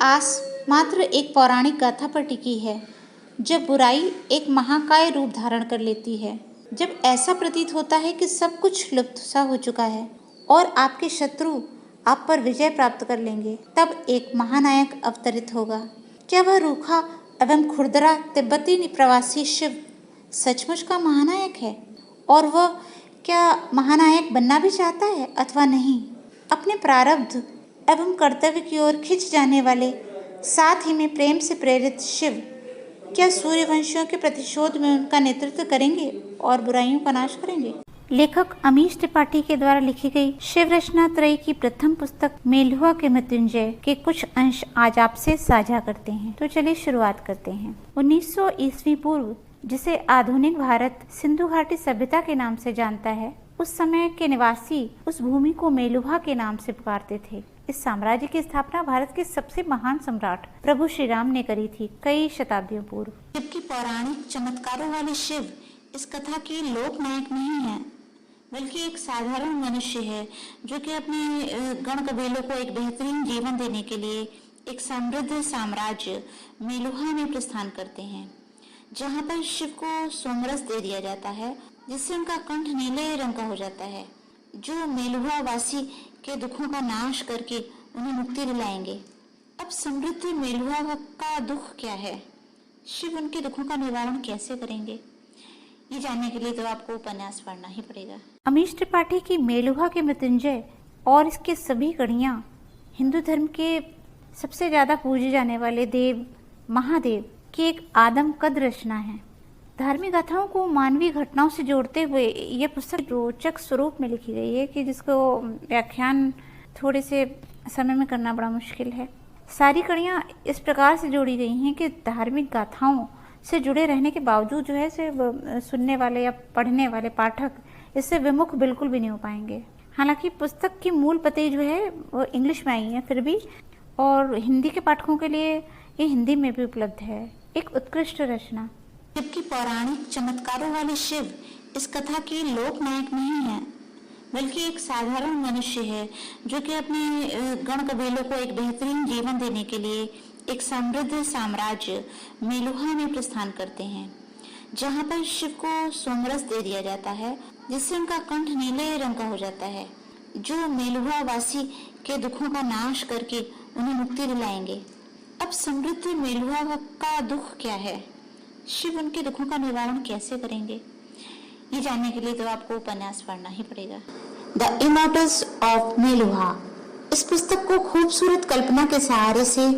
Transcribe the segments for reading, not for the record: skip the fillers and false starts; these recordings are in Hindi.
आस मात्र एक पौराणिक गाथा पर टिकी है, जब बुराई एक महाकाय रूप धारण कर लेती है। जब ऐसा प्रतीत होता है कि सब कुछ लुप्त सा हो चुका है और आपके शत्रु आप पर विजय प्राप्त कर लेंगे, तब एक महानायक अवतरित होगा। क्या वह रूखा एवं खुरदरा तिब्बती प्रवासी शिव सचमुच का महानायक है? और वह क्या महानायक बनना भी चाहता है अथवा नहीं? अपने प्रारब्ध एवं कर्तव्य की ओर खिंच जाने वाले, साथ ही में प्रेम से प्रेरित शिव क्या सूर्यवंशियों के प्रतिशोध में उनका नेतृत्व करेंगे और बुराइयों का नाश करेंगे? लेखक अमीश त्रिपाठी के द्वारा लिखी गई शिव रचना त्रयी की प्रथम पुस्तक मेलुहा के मृत्युंजय के कुछ अंश आज आपसे साझा करते हैं। तो चलिए शुरुआत करते हैं। 1900 ईस्वी पूर्व, जिसे आधुनिक भारत सिंधु घाटी सभ्यता के नाम से जानता है, उस समय के निवासी उस भूमि को मेलुहा के नाम से पुकारते थे। इस साम्राज्य की स्थापना भारत के सबसे महान सम्राट प्रभु श्री राम ने करी थी, कई शताब्दियों पूर्व। जबकि पौराणिक चमत्कारों वाले शिव इस कथा के लोक नायक नहीं है, बल्कि एक साधारण मनुष्य है जो कि अपने गण कबीलों को एक बेहतरीन जीवन देने के लिए एक समृद्ध साम्राज्य मेलुहा में प्रस्थान करते हैं, जहाँ पर शिव को सोमरस दे दिया जाता है, जिससे उनका कंठ नीले रंग का हो जाता है, जो मेलुहा वासी के दुखों का नाश करके उन्हें मुक्ति दिलाएंगे। अब समृद्ध मेलुहा का दुख क्या है? शिव उनके दुखों का निवारण कैसे करेंगे? ये जानने के लिए तो आपको उपन्यास पढ़ना ही पड़ेगा। अमीश त्रिपाठी की मेलुहा के मृत्युंजय और इसके सभी कड़ियाँ हिंदू धर्म के सबसे ज्यादा पूजे जाने वाले देव महादेव की एक आदमकद रचना है। धार्मिक गाथाओं को मानवीय घटनाओं से जोड़ते हुए यह पुस्तक रोचक स्वरूप में लिखी गई है कि जिसको व्याख्यान थोड़े से समय में करना बड़ा मुश्किल है। सारी कड़ियाँ इस प्रकार से जोड़ी गई हैं कि धार्मिक गाथाओं से जुड़े रहने के बावजूद जो है से सुनने वाले या पढ़ने वाले पाठक इससे विमुख बिल्कुल भी नहीं हो पाएंगे। हालांकि पुस्तक की मूल पते जो है वो इंग्लिश में आई है फिर भी, और हिंदी के पाठकों के लिए ये हिंदी में भी उपलब्ध है। एक उत्कृष्ट रचना। जबकि पौराणिक चमत्कारों वाले शिव इस कथा के लोक नायक नहीं है, बल्कि एक साधारण मनुष्य है जो कि अपने गण कबीलों को एक बेहतरीन जीवन देने के लिए एक समृद्ध साम्राज्य मेलुहा में प्रस्थान करते हैं, जहाँ पर शिव को सोमरस दे दिया जाता है, जिससे उनका कंठ नीले रंग का हो जाता है, जो मेलुहा वासी के दुखों का नाश करके उन्हें मुक्ति दिलाएंगे। अब समृद्ध मेलुहा का दुख क्या है? शिव उनके दुखों का निवारण कैसे करेंगे? ये जानने के लिए तो आपको उपन्यास पढ़ना ही पड़ेगा। The immortals of Meluha. इस पुस्तक को खूबसूरत कल्पना के सहारे से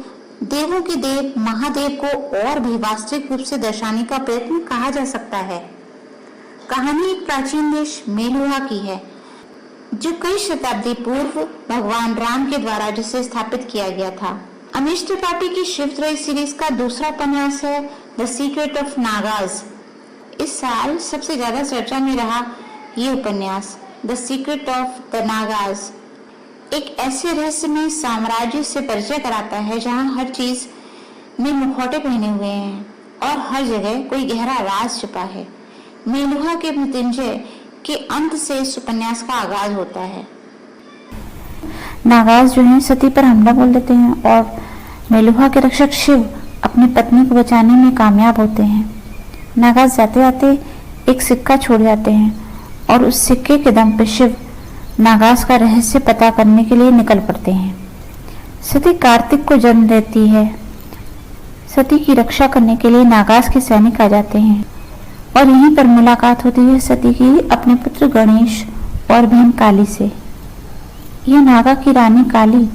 देवों के देव महादेव को और भी वास्तविक रूप से दर्शाने का प्रयत्न कहा जा सकता है। कहानी एक प्राचीन देश मेलुहा की है, जो कई शताब्दी पूर्व भगवान राम के द्वारा जिसे स्थापित किया गया था। अमीश त्रिपाठी की शिवत्रयी सीरीज का दूसरा उपन्यास है द सीक्रेट ऑफ नागाज। इस साल सबसे ज्यादा चर्चा में रहा ये उपन्यास the secret of the Nagas एक ऐसे रहस्यमय साम्राज्य से परिचय कराता है जहाँ हर चीज में मुखौटे पहने हुए हैं और हर जगह कोई गहरा राज छुपा है। मेलुहा के मृत्युंजय के अंत से इस उपन्यास का आगाज होता है। नागाज जो है सती पर हमला बोल देते हैं और मेलुहा के रक्षक शिव अपनी पत्नी को बचाने में कामयाब होते हैं। नागाज जाते जाते एक सिक्का छोड़ जाते हैं और उस सिक्के के दम पर शिव नागाज का रहस्य पता करने के लिए निकल पड़ते हैं। सती कार्तिक को जन्म देती है। सती की रक्षा करने के लिए नागाज के सैनिक आ जाते हैं और यहीं पर मुलाकात होती है सती की अपने पुत्र गणेश और बहन काली से। यह नागा की रानी काली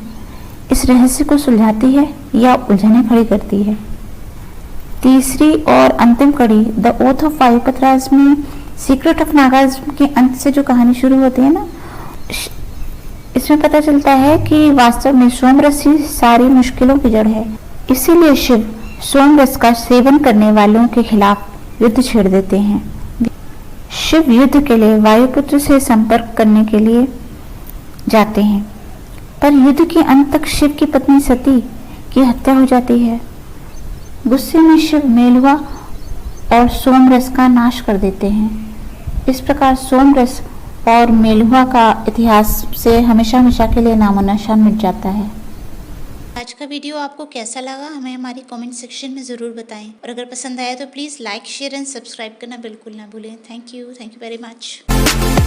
इस रहस्य को सुलझाती है या उलझने खड़ी करती है। तीसरी और अंतिम कड़ी द ओथ ऑफ वायुपुत्राज में सीक्रेट ऑफ नागाज के अंत से जो कहानी शुरू होती है ना, इसमें पता चलता है कि वास्तव में सोमरस ही सारी मुश्किलों की जड़ है। इसीलिए शिव सोमरस का सेवन करने वालों के खिलाफ युद्ध छेड़ देते हैं। शिव युद्ध के लिए वायुपुत्र से संपर्क करने के लिए जाते हैं, पर युद्ध के अंत तक शिव की पत्नी सती की हत्या हो जाती है। गुस्से में शिव मेलुहा और सोमरस का नाश कर देते हैं। इस प्रकार सोमरस और मेलुहा का इतिहास से हमेशा हमेशा के लिए नामो निशान मिट जाता है। आज का वीडियो आपको कैसा लगा हमें हमारी कमेंट सेक्शन में ज़रूर बताएं और अगर पसंद आया तो please like share and subscribe करना बिल्कुल ना भूलें। Thank you very much.